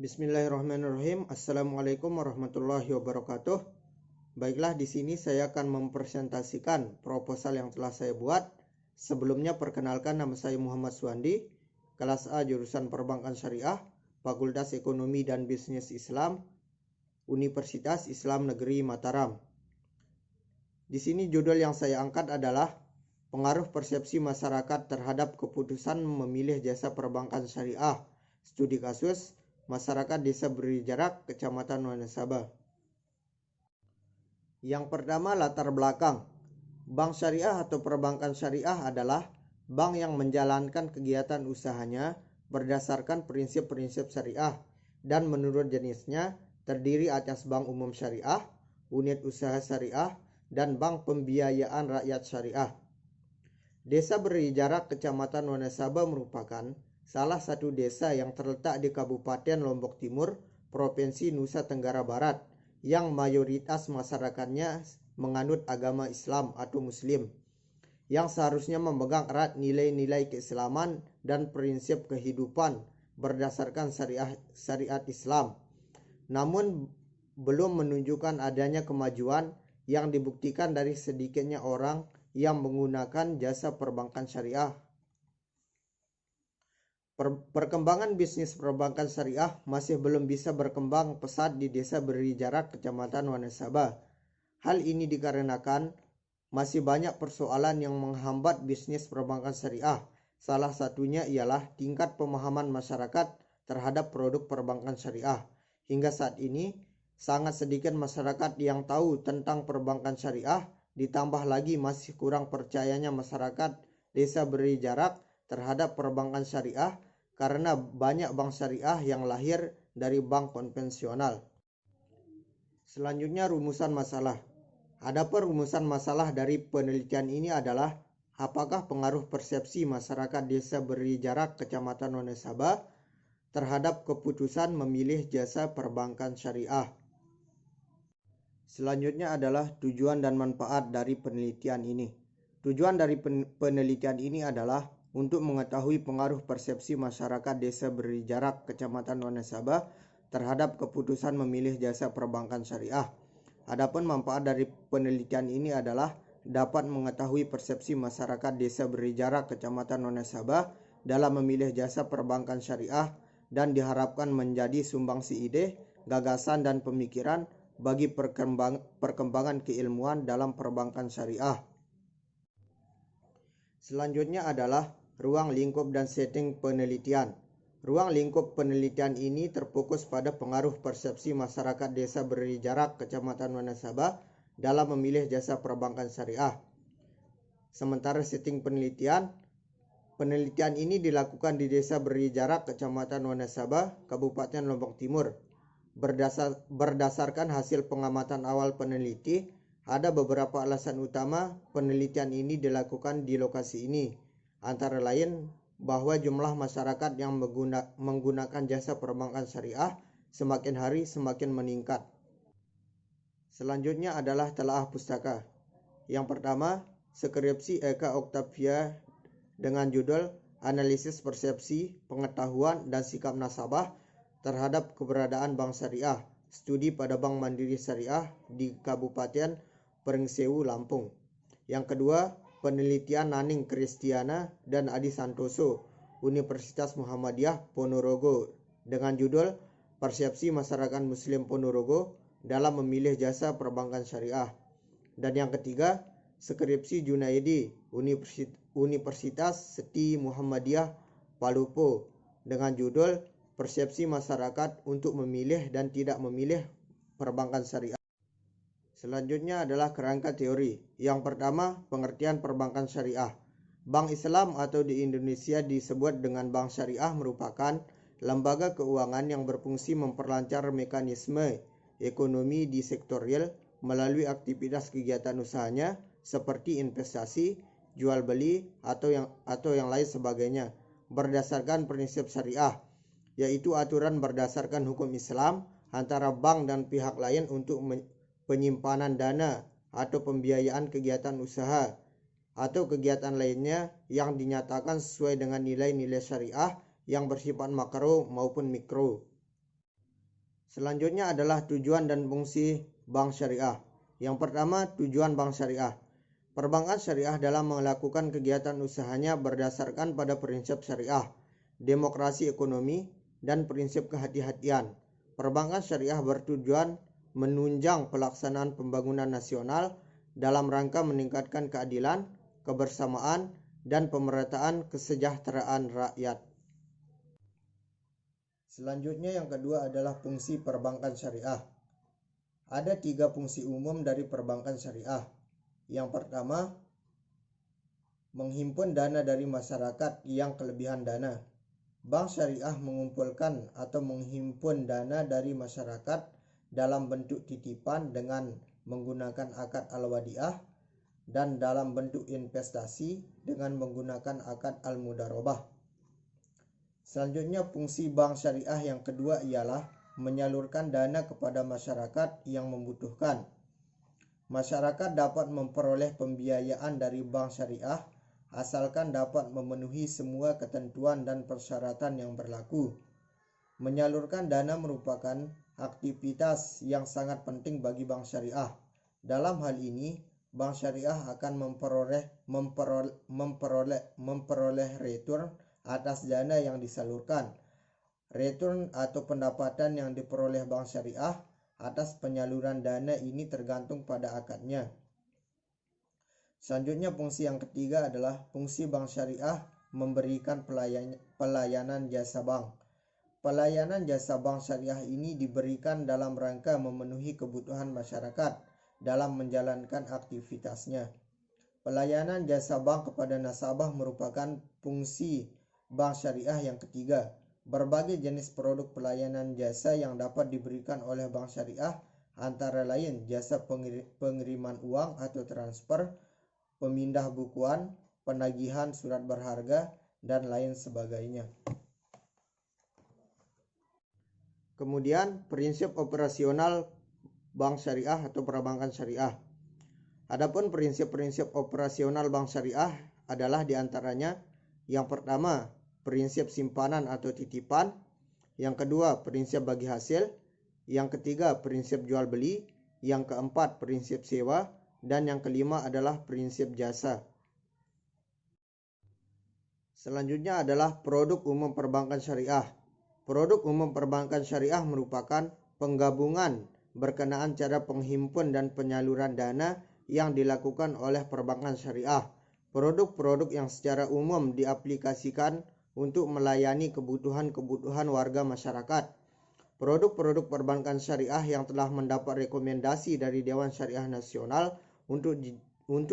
Bismillahirrahmanirrahim. Assalamualaikum warahmatullahi wabarakatuh. Baiklah, di sini saya akan mempresentasikan proposal yang telah saya buat. Sebelumnya perkenalkan, nama saya Muhammad Suwandi, kelas A jurusan Perbankan Syariah, Fakultas Ekonomi dan Bisnis Islam, Universitas Islam Negeri Mataram. Di sini judul yang saya angkat adalah pengaruh persepsi masyarakat terhadap keputusan memilih jasa perbankan syariah. Studi kasus masyarakat Desa Beri Jarak, Kecamatan Wanasaba. Yang pertama, latar belakang. Bank syariah atau perbankan syariah adalah bank yang menjalankan kegiatan usahanya berdasarkan prinsip-prinsip syariah dan menurut jenisnya terdiri atas bank umum syariah, unit usaha syariah, dan bank pembiayaan rakyat syariah. Desa Beri Jarak, Kecamatan Wanasaba merupakan salah satu desa yang terletak di Kabupaten Lombok Timur, Provinsi Nusa Tenggara Barat, yang mayoritas masyarakatnya menganut agama Islam atau Muslim, yang seharusnya memegang erat nilai-nilai keislaman dan prinsip kehidupan berdasarkan syariat Islam, namun belum menunjukkan adanya kemajuan yang dibuktikan dari sedikitnya orang yang menggunakan jasa perbankan syariah. Perkembangan bisnis perbankan syariah masih belum bisa berkembang pesat di Desa Beri Jarak, Kecamatan Wanasaba. Hal ini dikarenakan masih banyak persoalan yang menghambat bisnis perbankan syariah. Salah satunya ialah tingkat pemahaman masyarakat terhadap produk perbankan syariah. Hingga saat ini, sangat sedikit masyarakat yang tahu tentang perbankan syariah, ditambah lagi masih kurang percayanya masyarakat Desa Beri Jarak terhadap perbankan syariah karena banyak bank syariah yang lahir dari bank konvensional. Selanjutnya, rumusan masalah. Adapun rumusan masalah dari penelitian ini adalah apakah pengaruh persepsi masyarakat Desa Beri Jarak, Kecamatan Wanasaba terhadap keputusan memilih jasa perbankan syariah. Selanjutnya adalah tujuan dan manfaat dari penelitian ini. Tujuan dari penelitian ini adalah untuk mengetahui pengaruh persepsi masyarakat Desa Beri Jarak, Kecamatan Wanasaba terhadap keputusan memilih jasa perbankan syariah. Adapun manfaat dari penelitian ini adalah dapat mengetahui persepsi masyarakat Desa Beri Jarak, Kecamatan Wanasaba dalam memilih jasa perbankan syariah dan diharapkan menjadi sumbangsi ide, gagasan, dan pemikiran bagi perkembangan keilmuan dalam perbankan syariah. Selanjutnya adalah ruang lingkup dan setting penelitian. Ruang lingkup penelitian ini terfokus pada pengaruh persepsi masyarakat Desa Beri Jarak, Kecamatan Wanasaba dalam memilih jasa perbankan syariah. Sementara setting penelitian ini dilakukan di Desa Beri Jarak, Kecamatan Wanasaba, Kabupaten Lombok Timur. Berdasarkan hasil pengamatan awal peneliti, ada beberapa alasan utama penelitian ini dilakukan di lokasi ini. Antara lain bahwa jumlah masyarakat yang menggunakan jasa perbankan syariah semakin hari semakin meningkat. Selanjutnya adalah telaah pustaka. Yang pertama, skripsi Eka Oktavia dengan judul Analisis Persepsi, Pengetahuan, dan Sikap Nasabah terhadap keberadaan bank syariah, studi pada Bank Mandiri Syariah di Kabupaten Pringsewu, Lampung. Yang kedua, penelitian Naning Kristiana dan Adi Santoso, Universitas Muhammadiyah Ponorogo, dengan judul Persepsi Masyarakat Muslim Ponorogo dalam memilih jasa perbankan syariah. Dan yang ketiga, skripsi Junaidi, Universitas Seti Muhammadiyah Palupo, dengan judul Persepsi Masyarakat untuk memilih dan tidak memilih perbankan syariah. Selanjutnya adalah kerangka teori. Yang pertama, pengertian perbankan syariah. Bank Islam atau di Indonesia disebut dengan bank syariah merupakan lembaga keuangan yang berfungsi memperlancar mekanisme ekonomi di sektor real melalui aktivitas kegiatan usahanya seperti investasi, jual beli, atau yang lain sebagainya berdasarkan prinsip syariah, yaitu aturan berdasarkan hukum Islam antara bank dan pihak lain untuk penyimpanan dana atau pembiayaan kegiatan usaha atau kegiatan lainnya yang dinyatakan sesuai dengan nilai-nilai syariah yang bersifat makro maupun mikro. Selanjutnya adalah tujuan dan fungsi bank syariah. Yang pertama, tujuan bank syariah. Perbankan syariah dalam melakukan kegiatan usahanya berdasarkan pada prinsip syariah, demokrasi ekonomi, dan prinsip kehati-hatian. Perbankan syariah bertujuan menunjang pelaksanaan pembangunan nasional dalam rangka meningkatkan keadilan, kebersamaan, dan pemerataan kesejahteraan rakyat. Selanjutnya yang kedua adalah fungsi perbankan syariah. Ada 3 fungsi umum dari perbankan syariah. Yang pertama, menghimpun dana dari masyarakat yang kelebihan dana. Bank syariah mengumpulkan atau menghimpun dana dari masyarakat dalam bentuk titipan dengan menggunakan akad al-wadiah dan dalam bentuk investasi dengan menggunakan akad al-mudharabah. Selanjutnya, fungsi bank syariah yang kedua ialah menyalurkan dana kepada masyarakat yang membutuhkan. Masyarakat dapat memperoleh pembiayaan dari bank syariah asalkan dapat memenuhi semua ketentuan dan persyaratan yang berlaku. Menyalurkan dana merupakan aktivitas yang sangat penting bagi bank syariah. Dalam hal ini, bank syariah akan memperoleh return atas dana yang disalurkan. Return atau pendapatan yang diperoleh bank syariah atas penyaluran dana ini tergantung pada akadnya. Selanjutnya, fungsi yang ketiga adalah fungsi bank syariah memberikan pelayanan jasa bank. Pelayanan jasa bank syariah ini diberikan dalam rangka memenuhi kebutuhan masyarakat dalam menjalankan aktivitasnya. Pelayanan jasa bank kepada nasabah merupakan fungsi bank syariah yang ketiga. Berbagai jenis produk pelayanan jasa yang dapat diberikan oleh bank syariah antara lain jasa pengiriman uang atau transfer, pemindah bukuan, penagihan surat berharga, dan lain sebagainya. Kemudian, prinsip operasional bank syariah atau perbankan syariah. Adapun prinsip-prinsip operasional bank syariah adalah diantaranya yang pertama, prinsip simpanan atau titipan, yang kedua, prinsip bagi hasil, yang ketiga, prinsip jual beli, yang keempat, prinsip sewa, dan yang kelima adalah prinsip jasa. Selanjutnya adalah produk umum perbankan syariah. Produk umum perbankan syariah merupakan penggabungan berkenaan cara penghimpun dan penyaluran dana yang dilakukan oleh perbankan syariah. Produk-produk yang secara umum diaplikasikan untuk melayani kebutuhan-kebutuhan warga masyarakat. Produk-produk perbankan syariah yang telah mendapat rekomendasi dari Dewan Syariah Nasional untuk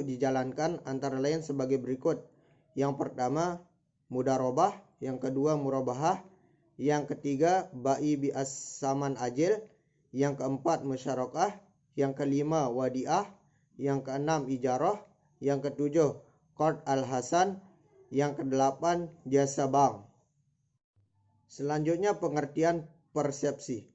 dijalankan antara lain sebagai berikut. Yang pertama, mudharabah, yang kedua murabahah, yang ketiga bai bi as-saman ajil, yang keempat musyarakah, yang kelima wadiah, yang keenam ijarah, yang ketujuh qard al-hasan, yang kedelapan jasa bank. Selanjutnya pengertian persepsi.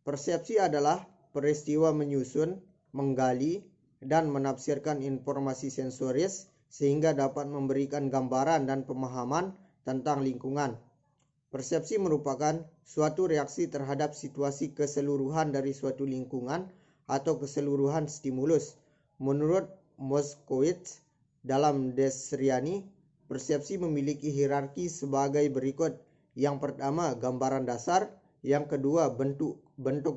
Persepsi adalah peristiwa menyusun, menggali, dan menafsirkan informasi sensoris sehingga dapat memberikan gambaran dan pemahaman tentang lingkungan. Persepsi merupakan suatu reaksi terhadap situasi keseluruhan dari suatu lingkungan atau keseluruhan stimulus. Menurut Moskowitz dalam Desriani, persepsi memiliki hierarki sebagai berikut. Yang pertama, gambaran dasar, yang kedua, bentuk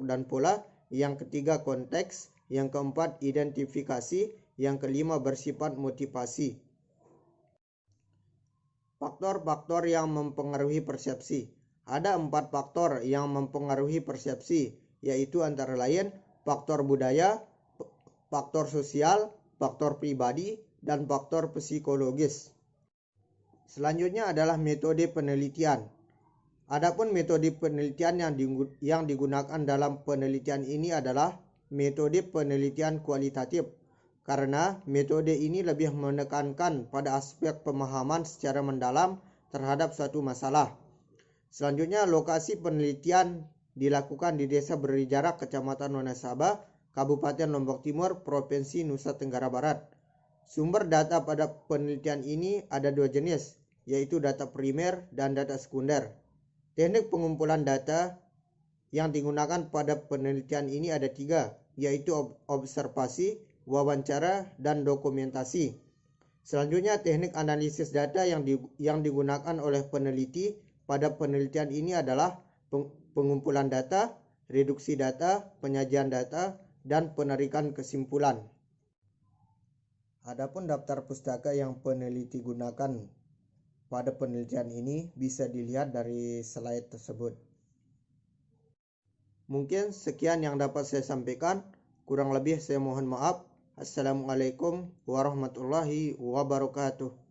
dan pola, yang ketiga, konteks, yang keempat, identifikasi, yang kelima, bersifat motivasi. Faktor-faktor yang mempengaruhi persepsi. Ada 4 faktor yang mempengaruhi persepsi, yaitu antara lain faktor budaya, faktor sosial, faktor pribadi, dan faktor psikologis. Selanjutnya adalah metode penelitian. Adapun metode penelitian yang digunakan dalam penelitian ini adalah metode penelitian kualitatif, karena metode ini lebih menekankan pada aspek pemahaman secara mendalam terhadap suatu masalah. Selanjutnya, lokasi penelitian dilakukan di Desa Berijarak, Kecamatan Wonosaba, Kabupaten Lombok Timur, Provinsi Nusa Tenggara Barat. Sumber data pada penelitian ini ada 2 jenis, yaitu data primer dan data sekunder. Teknik pengumpulan data yang digunakan pada penelitian ini ada 3, yaitu observasi, wawancara, dan dokumentasi. Selanjutnya, teknik analisis data yang digunakan oleh peneliti pada penelitian ini adalah pengumpulan data, reduksi data, penyajian data, dan penarikan kesimpulan. Adapun daftar pustaka yang peneliti gunakan pada penelitian ini bisa dilihat dari slide tersebut. Mungkin sekian yang dapat saya sampaikan. Kurang lebih saya mohon maaf. Assalamualaikum warahmatullahi wabarakatuh.